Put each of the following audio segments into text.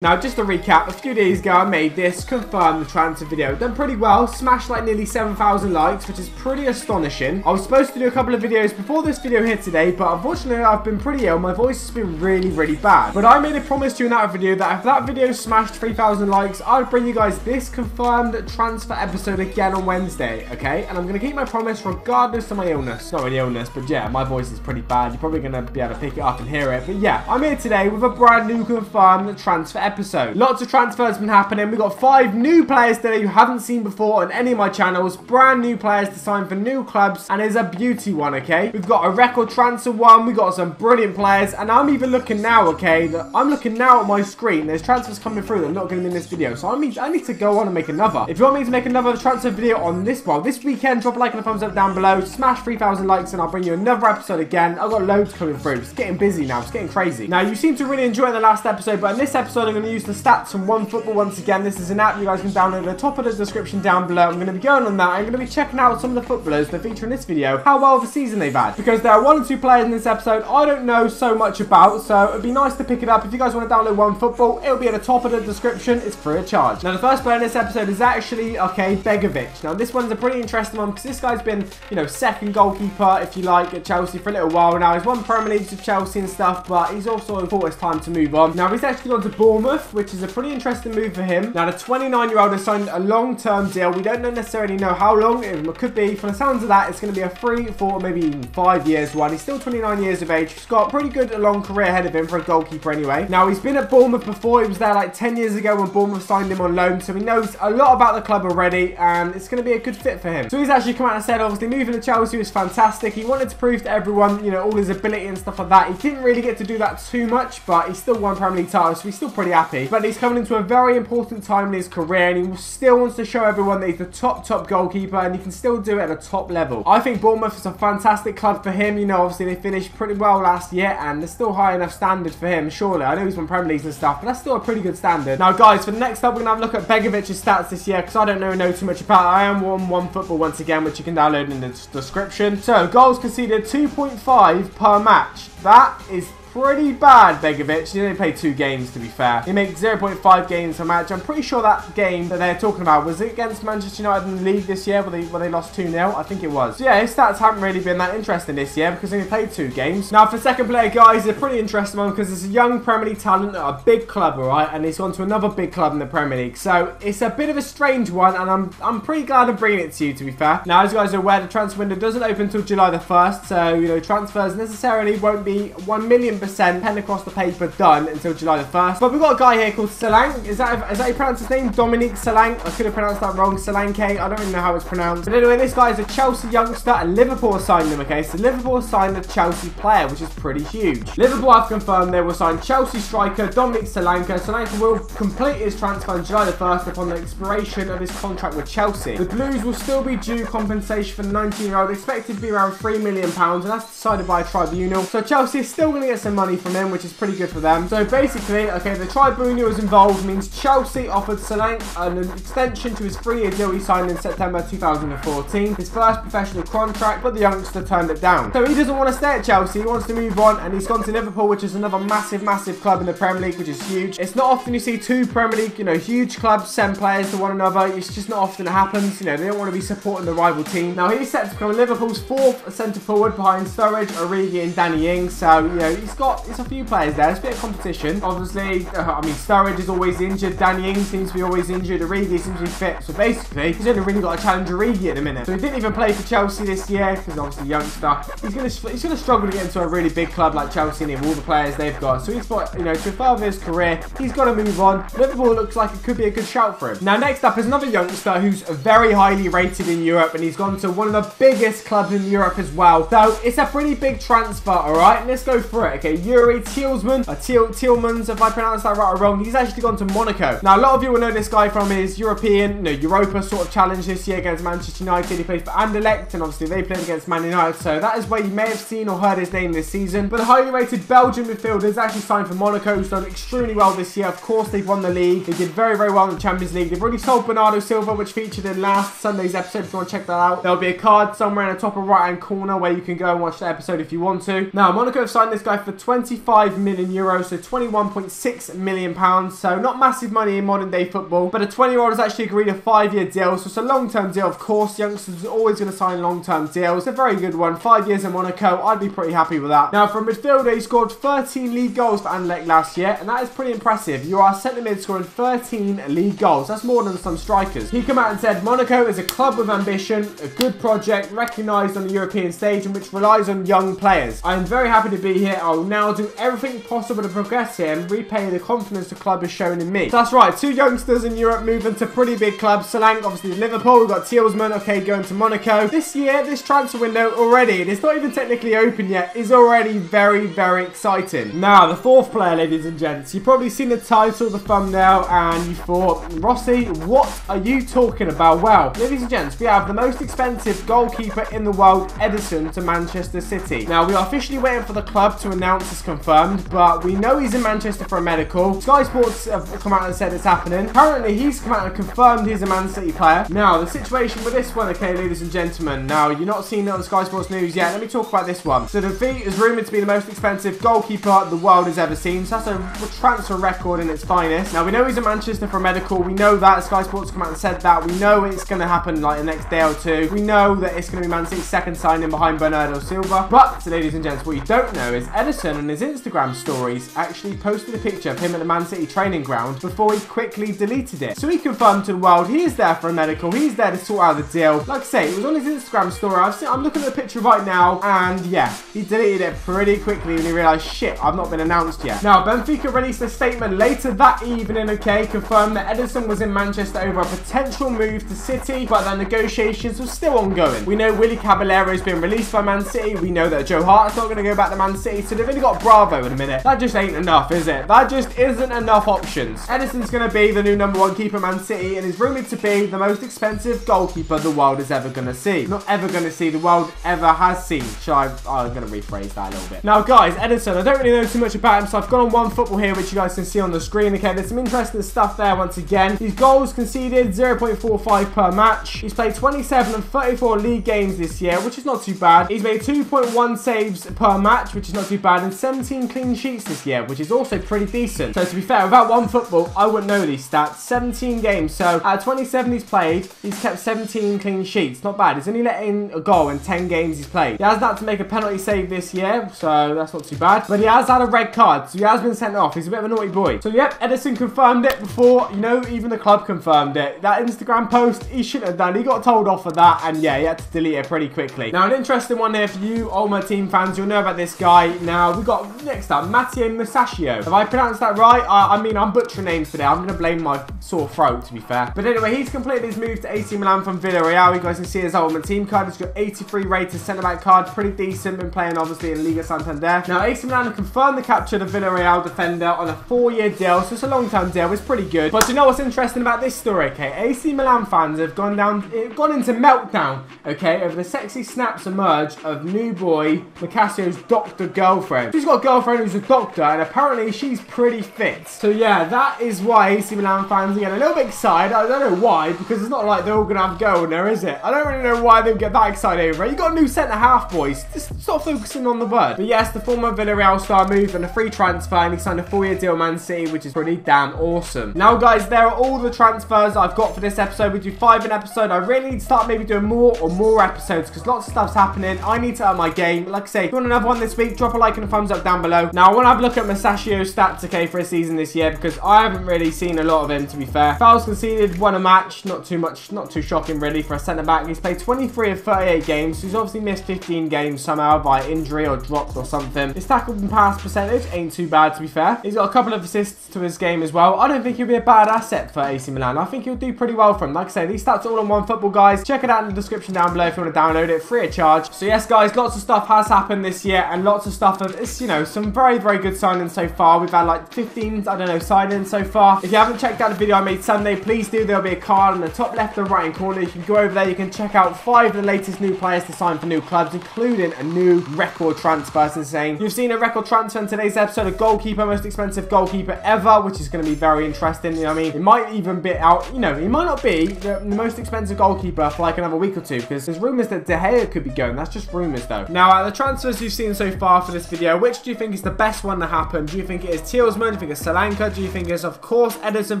Now, just to recap, a few days ago I made this confirm the transfer video. Done pretty well, smashed like nearly 7,000 likes, which is pretty astonishing. I was supposed to do a couple of videos before this video here today, but unfortunately I've been pretty ill. My voice has been really bad. But I made a promise to you in that video that if that video smashed 3,000 likes, I'd bring you guys this confirmed transfer episode again on Wednesday, okay? And I'm going to keep my promise regardless of my illness. Not really illness, but yeah, my voice is pretty bad. You're probably going to be able to pick it up and hear it. But yeah, I'm here today with a brand new confirmed transfer episode. Lots of transfers been happening. We've got 5 new players today you haven't seen before on any of my channels. Brand new players to sign for new clubs, and it's a beauty one, okay? We've got a record transfer one. We've got some brilliant players, and I'm even looking now, okay? I'm looking now at my screen. There's transfers coming through that are not going to be in this video, so I need to go on and make another. If you want me to make another transfer video on this weekend, drop a like and a thumbs up down below. Smash 3,000 likes, and I'll bring you another episode again. I've got loads coming through. It's getting busy now. It's getting crazy. Now, you seem to really enjoy the last episode, but in this episode, I'm going to use the stats from OneFootball once again. This is an app you guys can download at the top of the description down below. I'm going to be going on that. I'm going to be checking out some of the footballers that feature in this video, how well of a season they've had. Because there are 1 or 2 players in this episode I don't know so much about, so it'd be nice to pick it up. If you guys want to download OneFootball, it'll be at the top of the description. It's free of charge. Now, the first player in this episode is actually, okay, Begovic. Now, this one's a pretty interesting one because this guy's been, you know, second goalkeeper, if you like, at Chelsea for a little while now. He's won Premier Leagues with Chelsea and stuff, but he's also thought it's time to move on. Now, he's actually gone to Bournemouth, which is a pretty interesting move for him. Now, the 29-year-old has signed a long-term deal. We don't necessarily know how long. It could be, from the sounds of that, it's going to be a 3, 4, maybe even 5 years one. He's still 29 years of age. He's got a pretty good long career ahead of him for a goalkeeper anyway. Now, he's been at Bournemouth before. He was there like 10 years ago when Bournemouth signed him on loan, so he knows a lot about the club already, and it's going to be a good fit for him. So he's actually come out and said, obviously, moving to Chelsea was fantastic. He wanted to prove to everyone, you know, all his ability and stuff like that. He didn't really get to do that too much, but he still won Premier League titles, so he's still pretty happy. But he's coming into a very important time in his career, and he still wants to show everyone that he's the top goalkeeper, and he can still do it at a top level. I think Bournemouth is a fantastic club for him. You know, obviously they finished pretty well last year, and there's still high enough standard for him, surely. I know he's won Premier Leagues and stuff, but that's still a pretty good standard. Now, guys, for the next up, we're going to have a look at Begovic's stats this year, because I don't know too much about it. I am on OneFootball once again, which you can download in the description. So, goals conceded 2.5 per match. That is pretty bad, Begovic. He only played 2 games, to be fair. He makes 0.5 games per match. I'm pretty sure that game that they're talking about, was it against Manchester United in the league this year where they lost 2-0? I think it was. So yeah, his stats haven't really been that interesting this year because he only played 2 games. Now, for second player, guys, it's a pretty interesting one because it's a young Premier League talent at a big club, alright? And he's gone to another big club in the Premier League. So it's a bit of a strange one, and I'm pretty glad I'm bringing it to you, to be fair. Now, as you guys are aware, the transfer window doesn't open until July the 1st. So, you know, transfers necessarily won't be 1,000,000% pen across the paper done until July the 1st. But we've got a guy here called Solanke. Is that how you pronounce his name? Dominic Solanke. I could have pronounced that wrong. Solanke. I don't even know how it's pronounced. But anyway, this guy is a Chelsea youngster, and Liverpool signed him, okay? So Liverpool signed a Chelsea player, which is pretty huge. Liverpool have confirmed they will sign Chelsea striker Dominic Solanke. Solanke will complete his transfer on July the 1st upon the expiration of his contract with Chelsea. The Blues will still be due compensation for the 19-year-old, expected to be around £3 million, and that's decided by a tribunal. So Chelsea is still going to get some money from him, which is pretty good for them. So basically, okay, the tribunal is involved means Chelsea offered Solanke an extension to his 3-year deal he signed in September 2014, his first professional contract, but the youngster turned it down. So he doesn't want to stay at Chelsea, he wants to move on, and he's gone to Liverpool, which is another massive club in the Premier League, which is huge. It's not often you see 2 Premier League, you know, huge clubs send players to one another. It's just not often it happens. You know, they don't want to be supporting the rival team. Now, he's set to become Liverpool's 4th centre forward behind Sturridge, Origi, and Danny Ings. So, you know, he's a few players there. It's a bit of competition. Obviously, I mean, Sturridge is always injured. Danny Ings seems to be always injured. Origi seems to be fit. So basically, he's only really got to challenge Origi at the minute. So he didn't even play for Chelsea this year because obviously youngster. He's gonna struggle to get into a really big club like Chelsea and all the players they've got. So he's got, you know, to further his career, he's got to move on. Liverpool looks like it could be a good shout for him. Now, next up is another youngster who's very highly rated in Europe, and he's gone to one of the biggest clubs in Europe as well. So it's a pretty big transfer, all right? Let's go through it. Okay, Yuri Tielemans, if I pronounce that right or wrong. He's actually gone to Monaco. Now, a lot of you will know this guy from his European, Europa sort of challenge this year against Manchester United. He played for Anderlecht, and obviously they played against Man United. So that is where you may have seen or heard his name this season. But the highly rated Belgian midfielder is actually signed for Monaco, who's done extremely well this year. Of course, they've won the league. They did very well in the Champions League. They've already sold Bernardo Silva, which featured in last Sunday's episode. If you want to check that out, there'll be a card somewhere in the top right hand corner where you can go and watch the episode if you want to. Now, Monaco have signed this guy for 25 million euros, so 21.6 million pounds. So not massive money in modern day football, but a 20-year-old has actually agreed a 5-year deal, so it's a long-term deal. Of course, youngsters are always going to sign long-term deals. It's a very good one. 5 years in Monaco, I'd be pretty happy with that. Now, from midfielder, he scored 13 league goals for Anderlecht last year, and that is pretty impressive. You are a centre mid scoring 13 league goals. That's more than some strikers. He came out and said, Monaco is a club with ambition, a good project, recognised on the European stage, and which relies on young players. I am very happy to be here. I will now do everything possible to progress here and repay the confidence the club has shown in me. So that's right, 2 youngsters in Europe moving to pretty big clubs. Solanke, obviously Liverpool. We've got Thielsmann, okay, going to Monaco. This year, this transfer window already, and it's not even technically open yet, is already very, very exciting. Now, the 4th player, ladies and gents. You've probably seen the title, the thumbnail, and you thought, Rossi, what are you talking about? Well, ladies and gents, we have the most expensive goalkeeper in the world, Ederson, to Manchester City. Now, we are officially waiting for the club to announce it's confirmed, but we know he's in Manchester for a medical. Sky Sports have come out and said it's happening. Currently, he's come out and confirmed he's a Man City player. Now, the situation with this one, okay, ladies and gentlemen. Now, you're not seeing it on Sky Sports News yet. Let me talk about this one. So, the fee is rumoured to be the most expensive goalkeeper the world has ever seen. So, that's a transfer record in its finest. Now, we know he's in Manchester for a medical. We know that. Sky Sports come out and said that. We know it's going to happen like the next day or two. We know that it's going to be Man City's second signing behind Bernardo Silva. But, so ladies and gents, what you don't know is Ederson on his Instagram stories actually posted a picture of him at the Man City training ground before he quickly deleted it. So he confirmed to the world he is there for a medical. He's there to sort out the deal. Like I say, it was on his Instagram story. I'm looking at the picture right now, and yeah, he deleted it pretty quickly when he realised, shit, I've not been announced yet. Now, Benfica released a statement later that evening, okay, confirmed that Ederson was in Manchester over a potential move to City, but their negotiations were still ongoing. We know Willy Caballero has been released by Man City. We know that Joe Hart's not going to go back to Man City, so they've only got Bravo in a minute. That just ain't enough, is it? That just isn't enough options. Ederson's going to be the new #1 keeper at Man City, and is rumoured to be the most expensive goalkeeper the world is ever going to see. Not ever going to see, the world ever has seen. I'm going to rephrase that a little bit. Now, guys, Ederson, I don't really know too much about him, so I've gone on OneFootball here, which you guys can see on the screen. Okay, there's some interesting stuff there once again. His goals conceded, 0.45 per match. He's played 27 and 34 league games this year, which is not too bad. He's made 2.1 saves per match, which is not too bad, and 17 clean sheets this year, which is also pretty decent. So to be fair, without OneFootball, I wouldn't know these stats. 17 games, so out of 27 he's played, he's kept 17 clean sheets. Not bad. He's only let in a goal in 10 games he's played. He hasn't had to make a penalty save this year, so that's not too bad. But he has had a red card, so he has been sent off. He's a bit of a naughty boy. So yep, Ederson confirmed it before, you know, even the club confirmed it. That Instagram post, he shouldn't have done. He got told off for that, and yeah, he had to delete it pretty quickly. Now, an interesting one here for you Ultima team fans. You'll know about this guy. Now, we got next up, Matteo Musacchio. Have I pronounced that right? I mean, I'm butchering names today. I'm going to blame my sore throat, to be fair. But anyway, he's completed his move to AC Milan from Villarreal. You guys can see his Ultimate team card. He's got 83 rated centre-back card. Pretty decent. Been playing, obviously, in Liga Santander. Now, AC Milan have confirmed the capture of the Villarreal defender on a 4-year deal. So it's a long-term deal. It's pretty good. But do you know what's interesting about this story, okay? AC Milan fans have gone into meltdown, okay, over the sexy snaps emerge of new boy Musacchio's doctor girlfriend. She's got a girlfriend who's a doctor, and apparently she's pretty fit. So yeah, that is why AC Milan fans are getting a little bit excited. I don't know why, because it's not like they're all going to have a go in there, is it? I don't really know why they get that excited over it. You got a new centre-half, boys. Just stop focusing on the bird. But yes, the former Villarreal star moved on a free transfer, and he signed a 4-year deal with Man City, which is pretty damn awesome. Now, guys, there are all the transfers I've got for this episode. We do 5 an episode. I really need to start maybe doing more episodes, because lots of stuff's happening. I need to up my game. Like I say, if you want another one this week, drop a like and a thumbs up down below. Now, I want to have a look at Musacchio's stats, okay, for a season this year, because I haven't really seen a lot of him, to be fair. Fouls conceded, won a match. Not too much, not too shocking, really, for a centre-back. He's played 23 of 38 games, so he's obviously missed 15 games somehow by injury or dropped or something. His tackle and pass percentage ain't too bad, to be fair. He's got a couple of assists to his game as well. I don't think he'll be a bad asset for AC Milan. I think he'll do pretty well for him. Like I say, these stats are all on OneFootball, guys. Check it out in the description down below if you want to download it, free of charge. So yes, guys, lots of stuff has happened this year, and lots of stuff of, it's, you know, some very, very good signings so far. We've had like 15, I don't know, signings so far. If you haven't checked out the video I made Sunday, please do. There'll be a card in the top left and right hand corner. You can go over there. You can check out 5 of the latest new players to sign for new clubs, including a new record transfer. It's insane. You've seen a record transfer in today's episode, a goalkeeper, most expensive goalkeeper ever, which is going to be very interesting. You know what I mean? It might even be out, you know, he might not be the most expensive goalkeeper for like another week or two, because there's rumours that De Gea could be going. That's just rumours though. Now, the transfers you've seen so far for this video, video. Which do you think is the best one to happen? Do you think it is Tielemans? Do you think it's Solanke? Do you think it's, of course, Ederson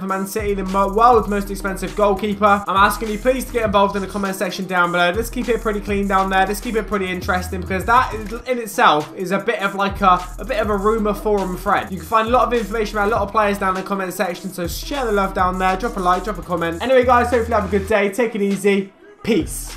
for Man City, the world's most expensive goalkeeper? I'm asking you please to get involved in the comment section down below. Let's keep it pretty clean down there. Let's keep it pretty interesting, because that in itself is a bit of like a bit of a rumor forum thread. You can find a lot of information about a lot of players down in the comment section, so share the love down there, drop a like, drop a comment. Anyway guys, hopefully have a good day, take it easy, peace.